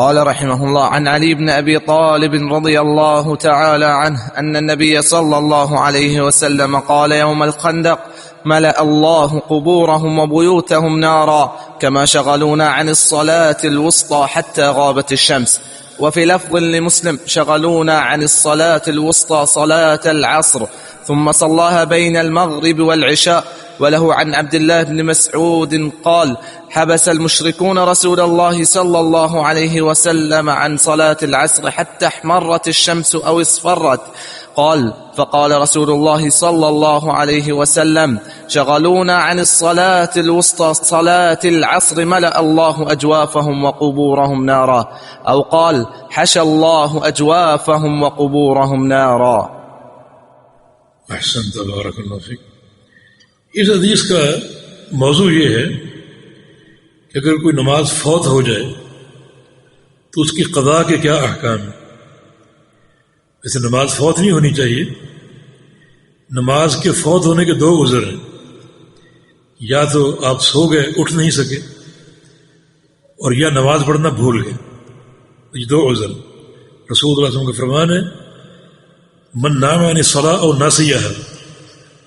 قال رحمه الله: عن علي بن أبي طالب رضي الله تعالى عنه أن النبي صلى الله عليه وسلم قال يوم الخندق: ملأ الله قبورهم وبيوتهم نارا كما شغلونا عن الصلاة الوسطى حتى غابت الشمس. وفي لفظ لمسلم: شغلونا عن الصلاة الوسطى صلاة العصر ثم صلاها بين المغرب والعشاء. وله عن عبد الله بن مسعود قال: حبس المشركون رسول الله صلى الله عليه وسلم عن صلاة العصر حتى احمرت الشمس أو اصفرت. قال: فقال رسول الله صلى الله عليه وسلم: شغلونا عن الصلاة الوسطى صلاة العصر ملأ الله أجوافهم وقبورهم نارا. أو قال: حشى الله أجوافهم وقبورهم نارا. احسن، تبارک اللہ فیک۔ اس حدیث کا موضوع یہ ہے کہ اگر کوئی نماز فوت ہو جائے تو اس کی قضاء کے کیا احکام ہیں۔ ویسے نماز فوت نہیں ہونی چاہیے، نماز کے فوت ہونے کے دو عذر ہیں، یا تو آپ سو گئے اٹھ نہیں سکے، اور یا نماز پڑھنا بھول گئے، یہ دو عذر۔ رسول اللہ صلی اللہ علیہ وسلم کا فرمان ہے: من نام عن الصلاة او ناسیہا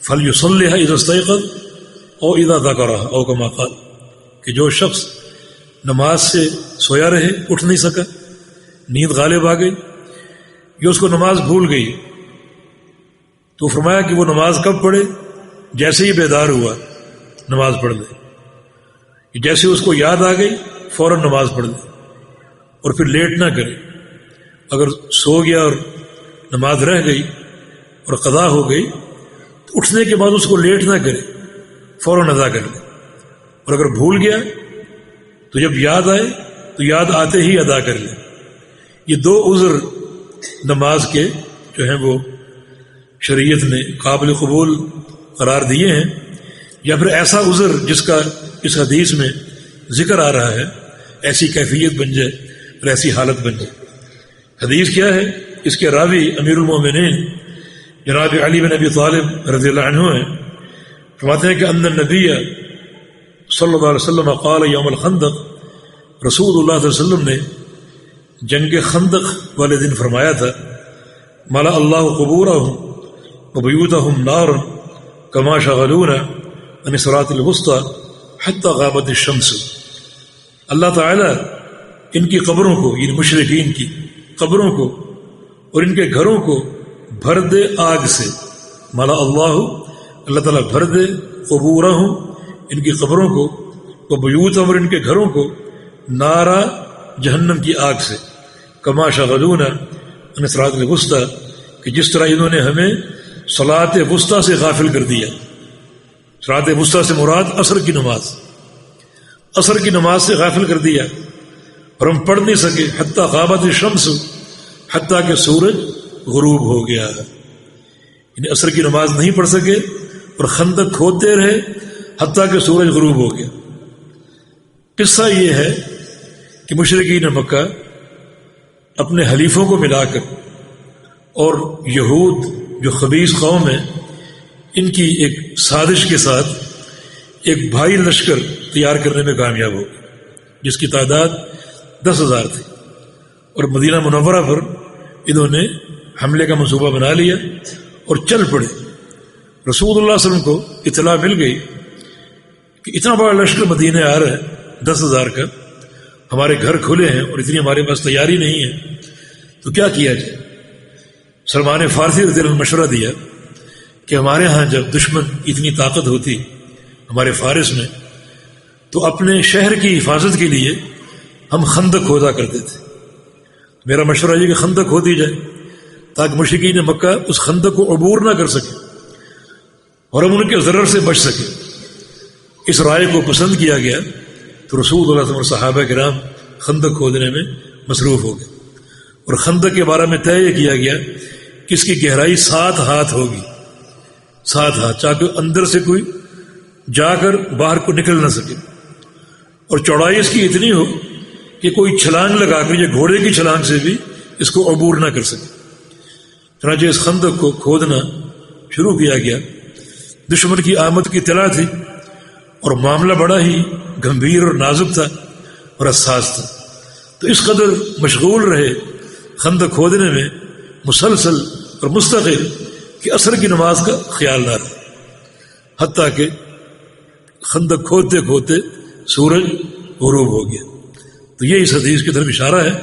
فلیصلیھا اذا استیقظ او اذا ذکرھا او کما قال، کہ جو شخص نماز سے سویا رہے، اٹھ نہیں سکا، نیند غالب آ گئی، یا اس کو نماز بھول گئی، تو فرمایا کہ وہ نماز کب پڑھے؟ جیسے ہی بیدار ہوا نماز پڑھ لے، جیسے اس کو یاد آ گئی فوراً نماز پڑھ لے، اور پھر لیٹ نہ کرے۔ اگر سو گیا اور نماز رہ گئی اور قضا ہو گئی تو اٹھنے کے بعد اس کو لیٹ نہ کرے، فوراً ادا کر لے، اور اگر بھول گیا تو جب یاد آئے تو یاد آتے ہی ادا کر لے۔ یہ دو عذر نماز کے جو ہیں وہ شریعت نے قابل قبول قرار دیے ہیں، یا پھر ایسا عذر جس کا اس حدیث میں ذکر آ رہا ہے، ایسی کیفیت بن جائے اور ایسی حالت بن جائے۔ حدیث کیا ہے؟ اس کے راوی امیر المومنین جناب علی بن ابی طالب رضی اللہ عنہ ہیں، فرماتے ہیں کہ ان النبی صلی اللہ علیہ وسلم قال یوم الخندق، رسول اللہ صلی اللہ علیہ وسلم نے جنگ خندق والے دن فرمایا تھا: ملأ اللہ قبورہم وبیوتہم نارا کما شغلونا عن الصلاة الوسطى حتی غابت الشمس۔ اللہ تعالیٰ ان کی قبروں کو، یعنی مشرکین کی قبروں کو اور ان کے گھروں کو بھر دے آگ سے۔ مالا اللہ تعالیٰ بھر دے قبورہم، ان کی قبروں کو، و بیوتہم، اور ان کے گھروں کو، نارا، جہنم کی آگ سے، کما شغلونا عن الصلاة الوسطى، کہ جس طرح انہوں نے ہمیں صلاۃ وسطیٰ سے غافل کر دیا۔ صلاۃ وسطیٰ سے مراد عصر کی نماز، عصر کی نماز سے غافل کر دیا اور ہم پڑھ نہیں سکے، حتی غابت الشمس، حتیٰ کہ سورج غروب ہو گیا، یعنی عصر کی نماز نہیں پڑھ سکے اور خندق کھودتے رہے حتیٰ کہ سورج غروب ہو گیا۔ قصہ یہ ہے کہ مشرکین مکہ اپنے حلیفوں کو ملا کر اور یہود جو خبیث قوم ہے، ان کی ایک سازش کے ساتھ ایک بھاری لشکر تیار کرنے میں کامیاب ہو گئے، جس کی تعداد 10,000 تھی، اور مدینہ منورہ پر انہوں نے حملے کا منصوبہ بنا لیا اور چل پڑے۔ رسول اللہ صلی اللہ علیہ وسلم کو اطلاع مل گئی کہ اتنا بڑا لشکر مدینہ آ رہا ہے 10,000 کا، ہمارے گھر کھلے ہیں اور اتنی ہمارے پاس تیاری نہیں ہے، تو کیا کیا جائے؟ سلمان فارسی رضی اللہ عنہ نے مشورہ دیا کہ ہمارے ہاں جب دشمن اتنی طاقت ہوتی ہمارے فارس میں، تو اپنے شہر کی حفاظت کے لیے ہم خندق کھودا کرتے تھے۔ میرا مشورہ یہ کہ خندق کھودی جائے تاکہ مشرکین مکہ اس خندق کو عبور نہ کر سکے اور ہم ان کے ضرر سے بچ سکے۔ اس رائے کو پسند کیا گیا تو رسول اللہ صلی اللہ علیہ وسلم اور صحابہ کرام خندق کھودنے میں مصروف ہو گئے، اور خندق کے بارے میں طے کیا گیا کہ اس کی گہرائی 7 ہاتھ ہوگی، 7 ہاتھ، تاکہ اندر سے کوئی جا کر باہر کو نکل نہ سکے، اور چوڑائی اس کی اتنی ہو کہ کوئی چھلانگ لگا کر یا گھوڑے کی چھلانگ سے بھی اس کو عبور نہ کر سکے۔ چنانچہ اس خندق کو کھودنا شروع کیا گیا۔ دشمن کی آمد کی اطلاع تھی اور معاملہ بڑا ہی گمبھیر اور نازک تھا اور حساس تھا، تو اس قدر مشغول رہے خندق کھودنے میں مسلسل اور مستقل کہ عصر کی نماز کا خیال نہ رہا، حتیٰ کہ خندق کھودتے کھودتے سورج غروب ہو گیا۔ تو یہ اس حدیث کی طرف اشارہ ہے۔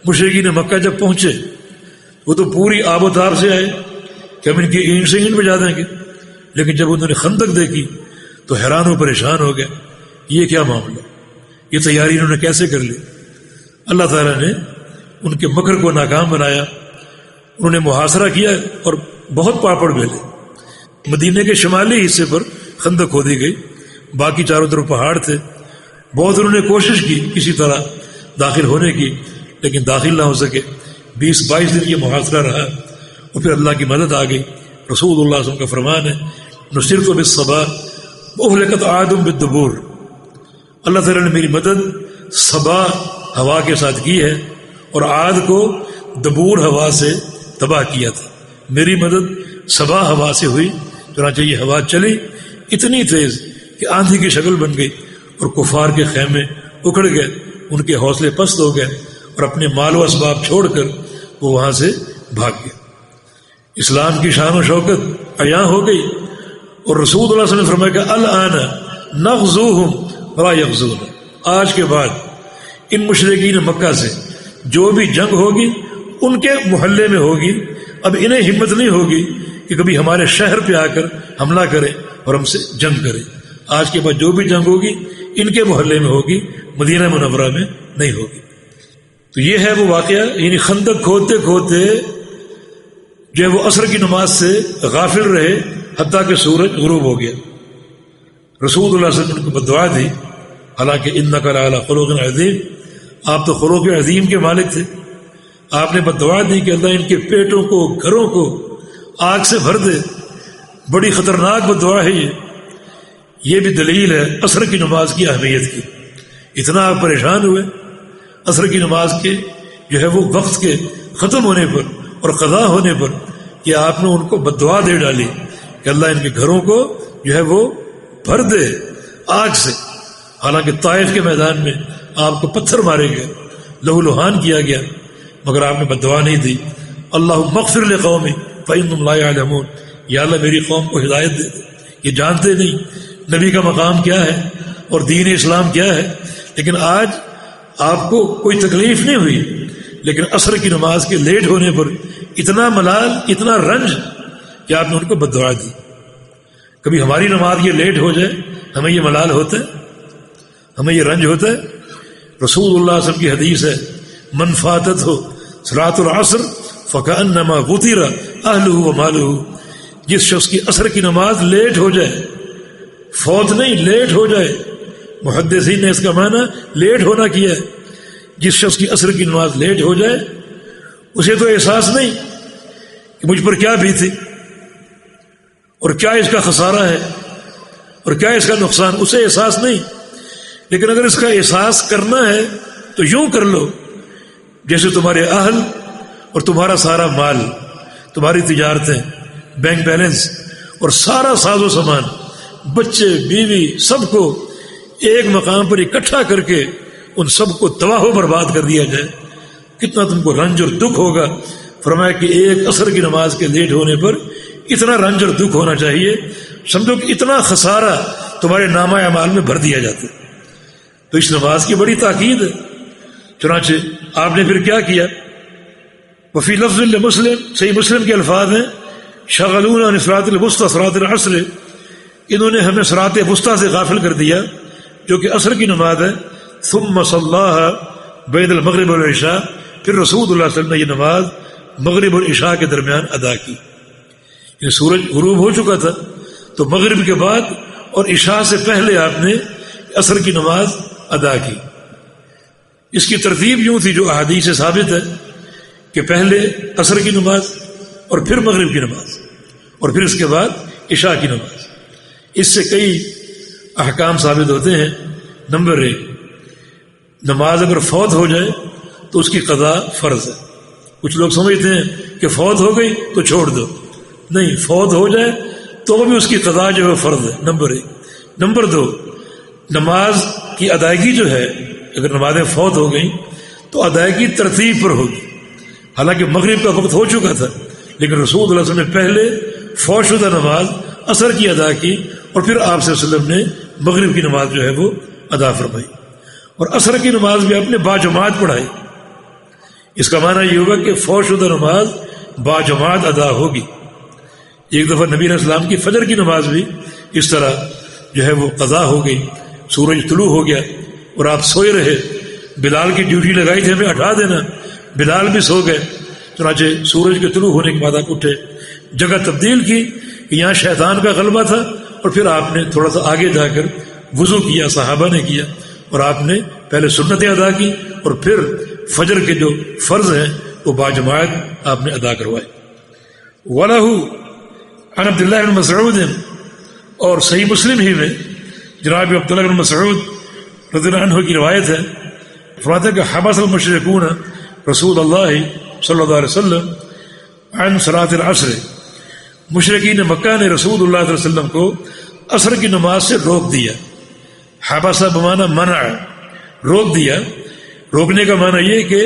مشرکین مکہ جب پہنچے وہ تو پوری آب و تاب سے آئے کہ ہم ان کی اینٹ سے اینٹ بجا دیں گے، لیکن جب انہوں نے خندق دیکھی تو حیران و پریشان ہو گیا، یہ کیا معاملہ، یہ تیاری انہوں نے کیسے کر لی؟ اللہ تعالیٰ نے ان کے مکر کو ناکام بنایا، انہوں نے محاصرہ کیا اور بہت پاپڑ بیلے۔ مدینے کے شمالی حصے پر خندق کھودی گئی، باقی چاروں طرف پہاڑ تھے، بہت انہوں نے کوشش کی کسی طرح داخل ہونے کی، لیکن داخل نہ ہو سکے۔ 20-22 دن یہ محاصرہ رہا اور پھر اللہ کی مدد آ گئی۔ رسول اللہ صلی اللہ علیہ وسلم کا فرمان ہے، نصرت بالصبا واہلکت عاد بالدبور، اللہ تعالیٰ نے میری مدد صبا ہوا کے ساتھ کی ہے اور عاد کو دبور ہوا سے تباہ کیا تھا۔ میری مدد صبا ہوا سے ہوئی، چنانچہ یہ ہوا چلی اتنی تیز کہ آندھی کی شکل بن گئی اور کفار کے خیمے اکھڑ گئے، ان کے حوصلے پست ہو گئے اور اپنے مال و اسباب چھوڑ کر وہ وہاں سے بھاگ گئے۔ اسلام کی شان و شوکت عیاں ہو گئی اور رسول اللہ صلی اللہ علیہ وسلم نے فرمایا کہ الآن نغزوہم ولا یغزون، آج کے بعد ان مشرکین مکہ سے جو بھی جنگ ہوگی ان کے محلے میں ہوگی، اب انہیں ہمت نہیں ہوگی کہ کبھی ہمارے شہر پہ آ کر حملہ کرے اور ہم سے جنگ کرے۔ آج کے بعد جو بھی جنگ ہوگی ان کے محلے میں ہوگی، مدینہ منورہ میں نہیں ہوگی۔ تو یہ ہے وہ واقعہ، یعنی خندق کھودتے کھودتے جو ہے وہ عصر کی نماز سے غافل رہے حتیٰ کہ سورج غروب ہو گیا۔ رسول اللہ صلی اللہ علیہ وسلم کو بدعا دی، حالانکہ انک لعلی خلق عظیم، آپ تو خلق عظیم کے مالک تھے، آپ نے بدعا دی کہ اللہ ان کے پیٹوں کو گھروں کو آگ سے بھر دے۔ بڑی خطرناک بدعا ہے یہ بھی دلیل ہے عصر کی نماز کی اہمیت کی۔ اتنا آپ پریشان ہوئے عصر کی نماز کے جو ہے وہ وقت کے ختم ہونے پر اور قضا ہونے پر کہ آپ نے ان کو بددعا دے ڈالی کہ اللہ ان کے گھروں کو جو ہے وہ بھر دے آگ سے۔ حالانکہ طائف کے میدان میں آپ کو پتھر مارے گئے، لہو لہان کیا گیا، مگر آپ نے بددعا نہیں دی۔ اللہم اغفر لقومی فإنہم لا یعلمون، یا اللہ میری قوم کو ہدایت دے دے، یہ جانتے نہیں نبی کا مقام کیا ہے اور دین اسلام کیا ہے۔ لیکن آج آپ کو کوئی تکلیف نہیں ہوئی، لیکن عصر کی نماز کے لیٹ ہونے پر اتنا ملال، اتنا رنج کہ آپ نے ان کو بددعا دی۔ کبھی ہماری نماز یہ لیٹ ہو جائے ہمیں یہ ملال ہوتا ہے، ہمیں یہ رنج ہوتا ہے۔ رسول اللہ صلی اللہ علیہ وسلم کی حدیث ہے، من فاتت ہو صلاۃ العصر فکأنما غتر اہلہ ومالہ، جس شخص کی عصر کی نماز لیٹ ہو جائے، فوت نہیں لیٹ ہو جائے، محدثین نے اس کا معنی لیٹ ہونا کیا ہے، جس شخص کی عصر کی نماز لیٹ ہو جائے اسے تو احساس نہیں کہ مجھ پر کیا بیتی اور کیا اس کا خسارہ ہے اور کیا اس کا نقصان، اسے احساس نہیں۔ لیکن اگر اس کا احساس کرنا ہے تو یوں کر لو جیسے تمہارے اہل اور تمہارا سارا مال، تمہاری تجارتیں، بینک بیلنس اور سارا ساز و سامان، بچے بیوی سب کو ایک مقام پر اکٹھا کر کے ان سب کو تباہ و برباد کر دیا جائے، کتنا تم کو رنج اور دکھ ہوگا۔ فرمایا کہ ایک عصر کی نماز کے لیٹ ہونے پر اتنا رنج اور دکھ ہونا چاہیے، سمجھو کہ اتنا خسارہ تمہارے نامہ اعمال میں بھر دیا جاتا ہے۔ تو اس نماز کی بڑی تاکید ہے۔ چنانچہ آپ نے پھر کیا کیا؟ وفی لفظ مسلم، صحیح مسلم کے الفاظ ہیں، شغلونا عن صلاۃ الوسطی صلاۃ العصر، انہوں نے ہمیں صلاۃ وسطی سے غافل کر دیا جو کہ عصر کی نماز ہے۔ ثم صلاها بین المغرب والعشاء، پھر رسول اللہ صلی اللہ علیہ وسلم نے یہ نماز مغرب اور عشاء کے درمیان ادا کی۔ یہ سورج غروب ہو چکا تھا تو مغرب کے بعد اور عشاء سے پہلے آپ نے عصر کی نماز ادا کی۔ اس کی ترتیب یوں تھی جو احادیث سے ثابت ہے کہ پہلے عصر کی نماز اور پھر مغرب کی نماز اور پھر اس کے بعد عشاء کی نماز۔ اس سے کئی احکام ثابت ہوتے ہیں۔ نمبر 1، نماز اگر فوت ہو جائے تو اس کی قضا فرض ہے۔ کچھ لوگ سمجھتے ہیں کہ فوت ہو گئی تو چھوڑ دو، نہیں، فوت ہو جائے تو بھی اس کی قضا جو ہے فرض ہے، نمبر 1۔ نمبر 2، نماز کی ادائیگی جو ہے، اگر نمازیں فوت ہو گئیں تو ادائیگی ترتیب پر ہوگی. حالانکہ مغرب کا وقت ہو چکا تھا، لیکن رسول اللہ علیہ وسلم نے پہلے فوت شدہ نماز عصر کی ادا کی اور پھر آپ صلی اللہ علیہ وسلم نے مغرب کی نماز جو ہے وہ ادا فرمائی، اور عصر کی نماز بھی آپ نے باجماعت پڑھائی. اس کا معنی یہ ہوگا کہ فوت شدہ نماز باجماعت ادا ہوگی. ایک دفعہ نبی علیہ السلام کی فجر کی نماز بھی اس طرح جو ہے وہ قضا ہو گئی. سورج طلوع ہو گیا اور آپ سوئے رہے. بلال کی ڈیوٹی لگائی تھی ہمیں اٹھا دینا، بلال بھی سو گئے. چنانچہ سورج کے طلوع ہونے کے بعد آپ اٹھے، جگہ تبدیل کی کہ یہاں شیطان کا غلبہ تھا، اور پھر آپ نے تھوڑا سا آگے جا کر وضو کیا، صحابہ نے کیا، اور آپ نے پہلے سنتیں ادا کی اور پھر فجر کے جو فرض ہیں وہ باجماعت آپ نے ادا کروائے. وَلَهُ عن عبد اللہ بن مسعود، اور صحیح مسلم ہی میں جناب عبداللہ بن مسعود رضی اللہ عنہ کی روایت ہے، فرماتے ہیں کہ حبس المشرکون رسول اللہ صلی اللہ علیہ وسلم عن صلاۃ العصر، مشرکین مکہ نے رسول اللہ علیہ وسلم کو عصر کی نماز سے روک دیا. حبس بمعنی منع، روک دیا. روکنے کا معنی یہ کہ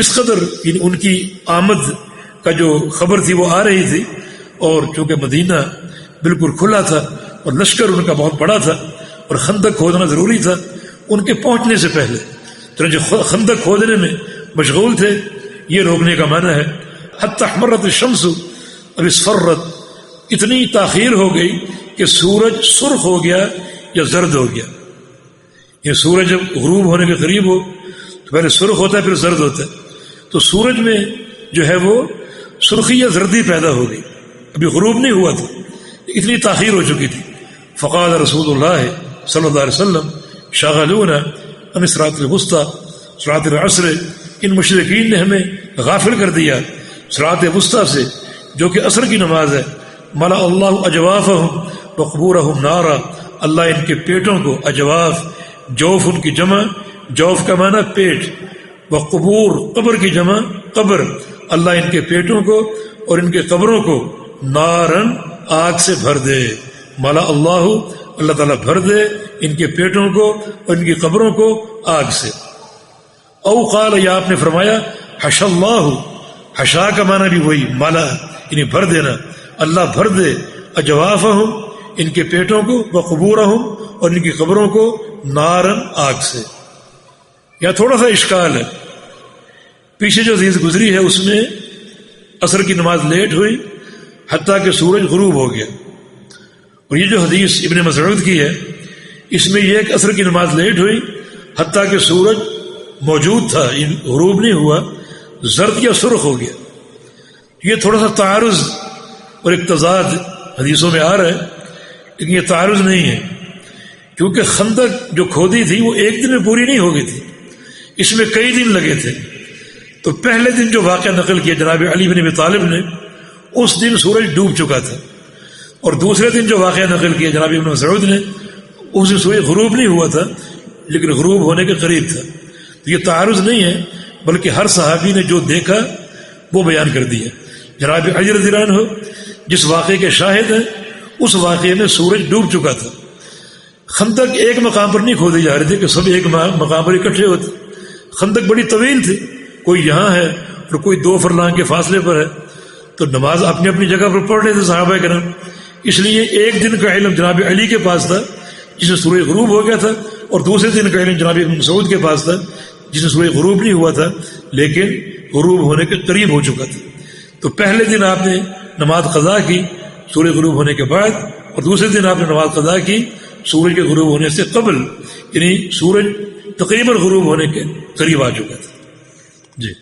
اس قدر یعنی ان کی آمد کا جو خبر تھی وہ آ رہی تھی، اور چونکہ مدینہ بالکل کھلا تھا اور لشکر ان کا بہت بڑا تھا اور خندق کھودنا ضروری تھا ان کے پہنچنے سے پہلے، چنانچہ خندق کھودنے میں مشغول تھے. یہ روکنے کا معنی ہے. حتی احمرت الشمس، اب اصفرت، اتنی تاخیر ہو گئی کہ سورج سرخ ہو گیا یا زرد ہو گیا. یہ سورج جب غروب ہونے کے قریب ہو تو پہلے سرخ ہوتا ہے پھر زرد ہوتا ہے، تو سورج میں جو ہے وہ سرخی یا زردی پیدا ہو گئی، ابھی غروب نہیں ہوا تھا، اتنی تاخیر ہو چکی تھی. فقال رسول اللہ صلی اللہ علیہ وسلم شاغلونا عن صلاۃ الوسطی صلاۃ العصر، ان مشرکین نے ہمیں غافل کر دیا صلاۃ وسطی سے جو کہ عصر کی نماز ہے. ملا اللہ اجوافہم وقبورہم نارا، اللہ ان کے پیٹوں کو، اجواف جوف ان کی جمع، جوف کا معنی پیٹ، وقبور قبر کی جمع قبر، اللہ ان کے پیٹوں کو اور ان کے قبروں کو نارن آگ سے بھر دے. ملا اللہ، اللہ تعالیٰ بھر دے ان کے پیٹوں کو اور ان کی قبروں کو آگ سے. او قال، یا آپ نے فرمایا حش اللہ، حشا کا معنی بھی وہی مالا یعنی بھر دینا، اللہ بھر دے اجوافہم ان کے پیٹوں کو، وقبورہم اور ان کی قبروں کو نارن آگ سے. یا تھوڑا سا اشکال ہے، پیچھے جو حدیث گزری ہے اس میں عصر کی نماز لیٹ ہوئی حتیٰ کہ سورج غروب ہو گیا، اور یہ جو حدیث ابن مسعود کی ہے اس میں یہ کہ عصر کی نماز لیٹ ہوئی حتیٰ کہ سورج موجود تھا، غروب نہیں ہوا، زرد یا سرخ ہو گیا. یہ تھوڑا سا تعارض اور ایک تضاد حدیثوں میں آ رہا ہے، لیکن یہ تعارض نہیں ہے، کیونکہ خندق جو کھودی تھی وہ ایک دن میں پوری نہیں ہو گئی تھی، اس میں کئی دن لگے تھے. تو پہلے دن جو واقعہ نقل کیا جناب علی بن ابی طالب نے، اس دن سورج ڈوب چکا تھا، اور دوسرے دن جو واقعہ نقل کیا جناب ابن مسعود نے، اس دن سورج غروب نہیں ہوا تھا لیکن غروب ہونے کے قریب تھا. تو یہ تعارض نہیں ہے، بلکہ ہر صحابی نے جو دیکھا وہ بیان کر دیا. جناب علی رضی اللہ عنہ جس واقعے کے شاہد ہیں اس واقعے میں سورج ڈوب چکا تھا. خندق ایک مقام پر نہیں کھودی جا رہی تھی کہ سب ایک مقام پر اکٹھے ہوتے، خندق بڑی طویل تھی، کوئی یہاں ہے اور کوئی 2 فرلانگ کے فاصلے پر ہے، تو نماز اپنی اپنی جگہ پر پڑھ رہے تھے صحابہ کرام. اس لیے ایک دن کا علم جناب علی کے پاس تھا جس میں سورج غروب ہو گیا تھا، اور دوسرے دن کا علم جناب ابن مسعود کے پاس تھا جس میں سورج غروب نہیں ہوا تھا لیکن غروب ہونے کے قریب ہو چکا تھا. تو پہلے دن آپ نے نماز قضا کی سورج غروب ہونے کے بعد، اور دوسرے دن آپ نے نماز قضا کی سورج کے غروب ہونے سے قبل، یعنی سورج تقریباً غروب ہونے کے قریب آ چکا تھا. جی.